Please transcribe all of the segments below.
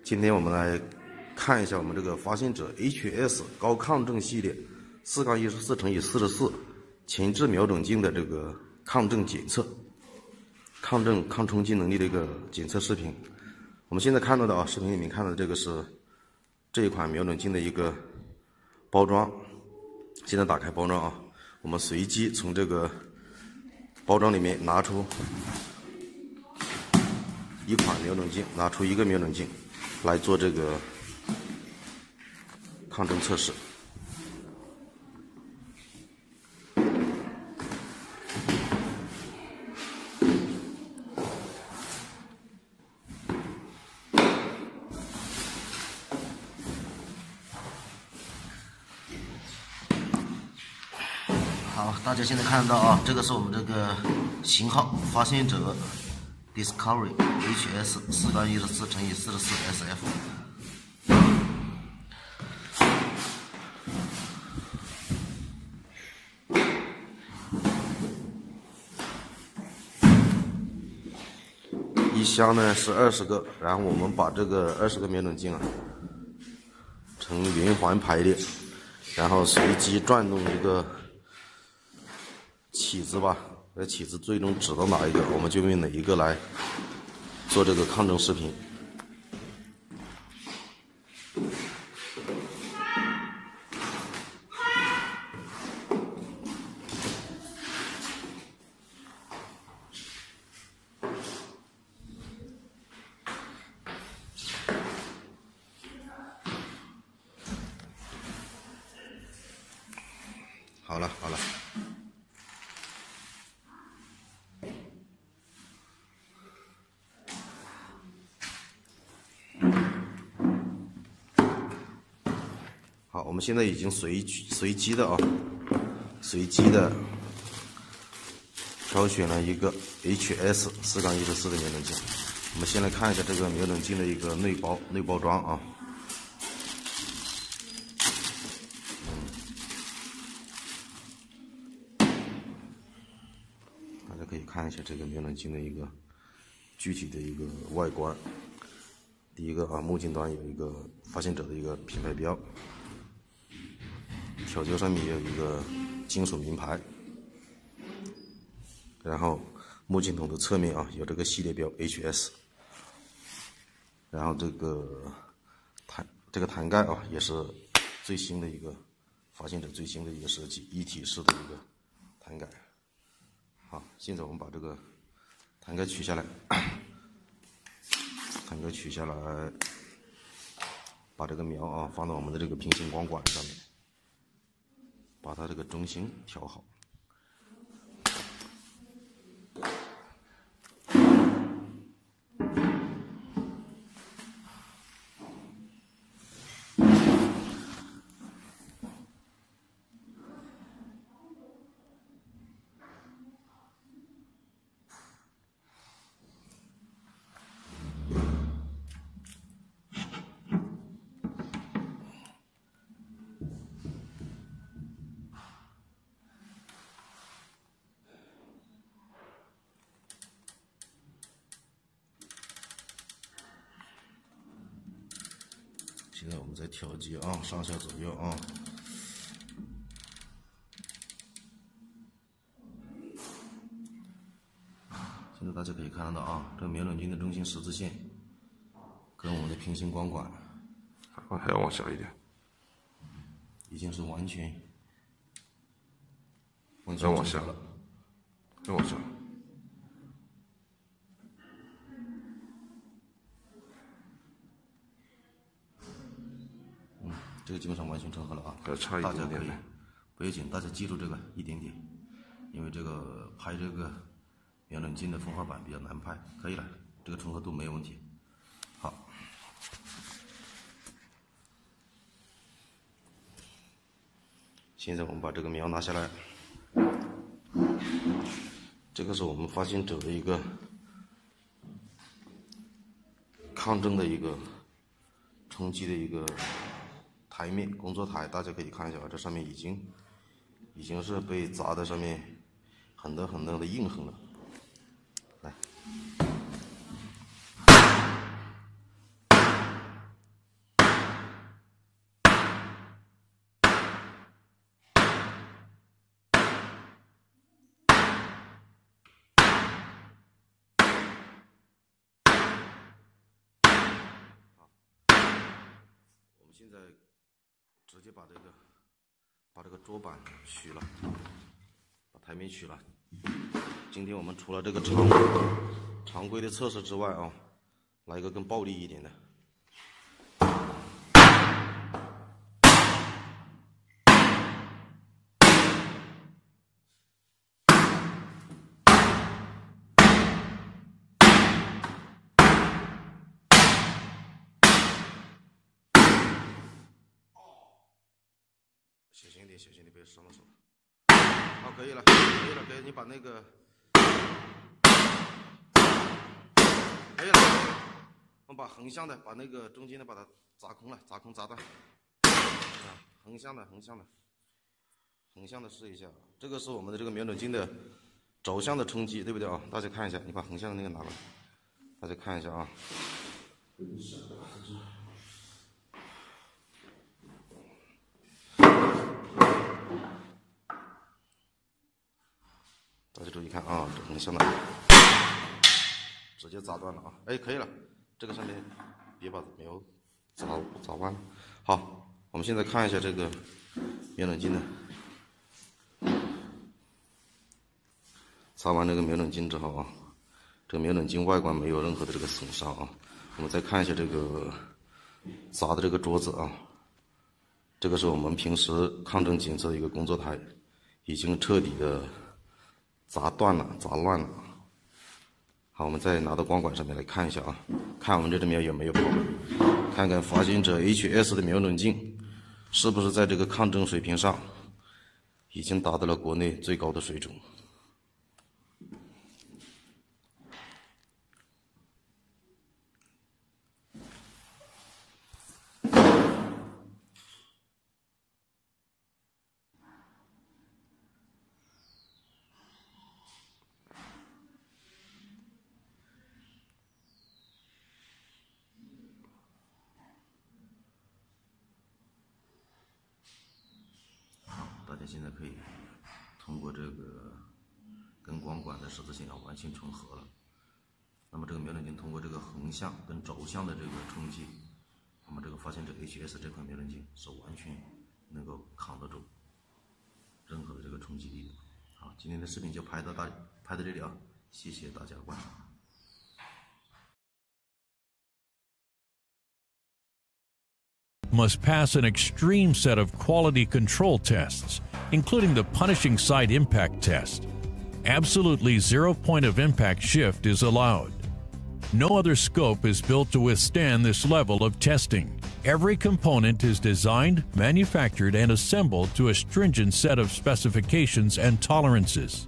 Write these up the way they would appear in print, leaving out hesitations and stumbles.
今天我们来看一下我们这个发现者 HS 高抗震系列4-14×44前置瞄准镜的这个抗震检测、抗震抗冲击能力的一个检测视频。我们现在看到的视频里面看到的这个是这一款瞄准镜的一个包装。现在打开包装我们随机从这个包装里面拿出一款瞄准镜，拿出一个瞄准镜来做这个抗震测试。好，大家现在看到这个是我们这个型号发现者 Discovery HS 4-14×44SF。一箱呢是20个，然后我们把这个20个瞄准镜呈圆环排列，然后随机转动一个起子吧，这起子最终指到哪一个，我们就用哪一个来做这个抗震视频。好了。好，我们现在已经随机的挑选了一个 HS 4-14的瞄准镜。我们先来看一下这个瞄准镜的一个内包装大家可以看一下这个瞄准镜的一个具体的一个外观。第一个目镜端有一个发现者的一个品牌标，挑胶上面也有一个金属名牌，然后目镜筒的侧面有这个系列标 HS， 然后这个弹盖也是最新的一个发现者最新的一个设计，一体式的一个弹盖。好，现在我们把这个弹盖取下来。把这个瞄放到我们的这个平行光管上面，把它这个中心调好。现在我们在调节上下左右现在大家可以看到这个瞄准镜的中心十字线跟我们的平行光管还要往小一点，已经是完全再往下了，再往下。这个基本上完全整合了还差一点点，大家可以不要紧，大家记住这个一点点，因为这个拍这个瞄准镜的风化板比较难拍，可以了，这个重合度没有问题。好，现在我们把这个瞄拿下来，这个是我们发现者的一个抗震的一个冲击的一个台面工作台，大家可以看一下这上面已经是被砸在上面很多的印痕了。来，现在直接把这个桌板取了，把台面取了。今天我们除了这个常规的测试之外啊，来一个更暴力一点的。小心点，小心点，别伤了手。好，可以了，可以了，可以，你把那个，可以了，我们把横向的，把那个中间的把它砸空了，砸空砸断。啊，横向的试一下。这个是我们的这个瞄准镜的轴向的冲击，对不对啊？大家看一下，你把横向的那个拿过来，大家看一下啊。大家注意看啊，这横向的直接砸断了啊！哎，可以了，这个上面别把瞄砸弯了。好，我们现在看一下这个瞄准镜的，擦完这个瞄准镜之后啊，这个瞄准镜外观没有任何的这个损伤啊。我们再看一下这个砸的这个桌子啊，这个是我们平时抗震检测的一个工作台，已经彻底的砸断了，砸乱了。好，我们再拿到光管上面来看一下啊，看我们这只瞄有没有跑，看看发现者 HS 的瞄准镜是不是在这个抗震水平上已经达到了国内最高的水准。大家现在可以通过这个跟光管的十字线完全重合了。那么这个瞄准镜通过这个横向跟轴向的这个冲击，那么这个发现者 HS 这款瞄准镜是完全能够扛得住任何的这个冲击力的。好，今天的视频就拍到这里啊，谢谢大家观赏。Must pass an extreme set of quality control tests, including the punishing side impact test. Absolutely 0 point of impact shift is allowed. No other scope is built to withstand this level of testing. Every component is designed, manufactured, and assembled to a stringent set of specifications and tolerances.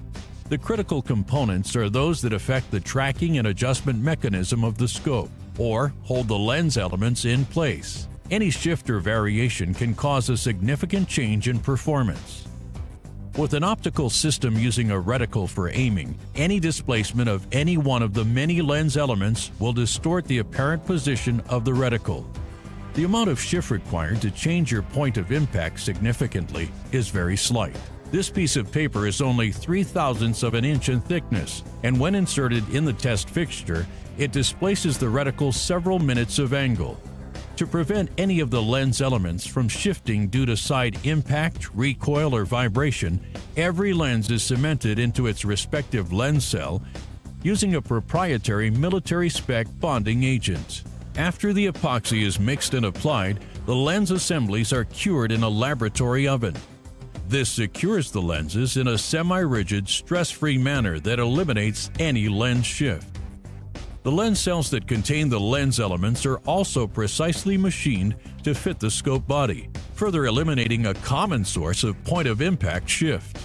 The critical components are those that affect the tracking and adjustment mechanism of the scope, or hold the lens elements in place. Any shift or variation can cause a significant change in performance. With an optical system using a reticle for aiming, any displacement of any one of the many lens elements will distort the apparent position of the reticle. The amount of shift required to change your point of impact significantly is very slight. This piece of paper is only 0.03 of an inch in thickness, and when inserted in the test fixture, it displaces the reticle several minutes of angle. To prevent any of the lens elements from shifting due to side impact, recoil, or vibration, every lens is cemented into its respective lens cell using a proprietary military-spec bonding agent. After the epoxy is mixed and applied, the lens assemblies are cured in a laboratory oven. This secures the lenses in a semi-rigid, stress-free manner that eliminates any lens shift. The lens cells that contain the lens elements are also precisely machined to fit the scope body, further eliminating a common source of point-of-impact shift.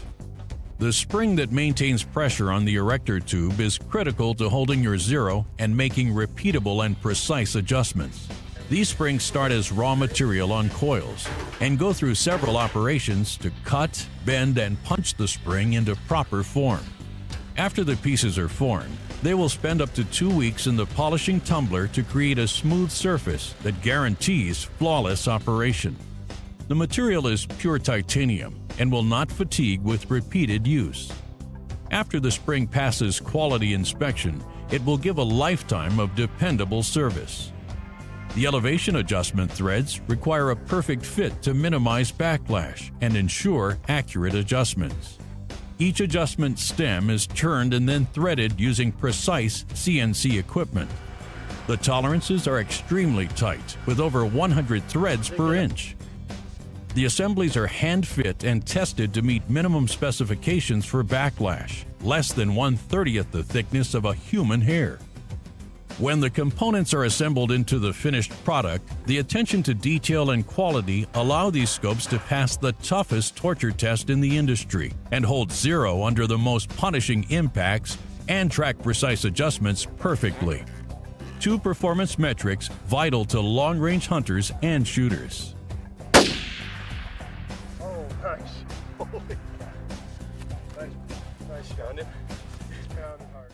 The spring that maintains pressure on the erector tube is critical to holding your zero and making repeatable and precise adjustments. These springs start as raw material on coils and go through several operations to cut, bend, and punch the spring into proper form. After the pieces are formed, they will spend up to 2 weeks in the polishing tumbler to create a smooth surface that guarantees flawless operation. The material is pure titanium and will not fatigue with repeated use. After the spring passes quality inspection, it will give a lifetime of dependable service. The elevation adjustment threads require a perfect fit to minimize backlash and ensure accurate adjustments. Each adjustment stem is turned and then threaded using precise CNC equipment. The tolerances are extremely tight, with over 100 threads per inch. The assemblies are hand-fit and tested to meet minimum specifications for backlash, less than 1/30th the thickness of a human hair. When the components are assembled into the finished product, the attention to detail and quality allow these scopes to pass the toughest torture test in the industry and hold zero under the most punishing impacts and track precise adjustments perfectly. Two performance metrics vital to long-range hunters and shooters. Oh, nice. Holy cow. Nice shot. Pounded hard.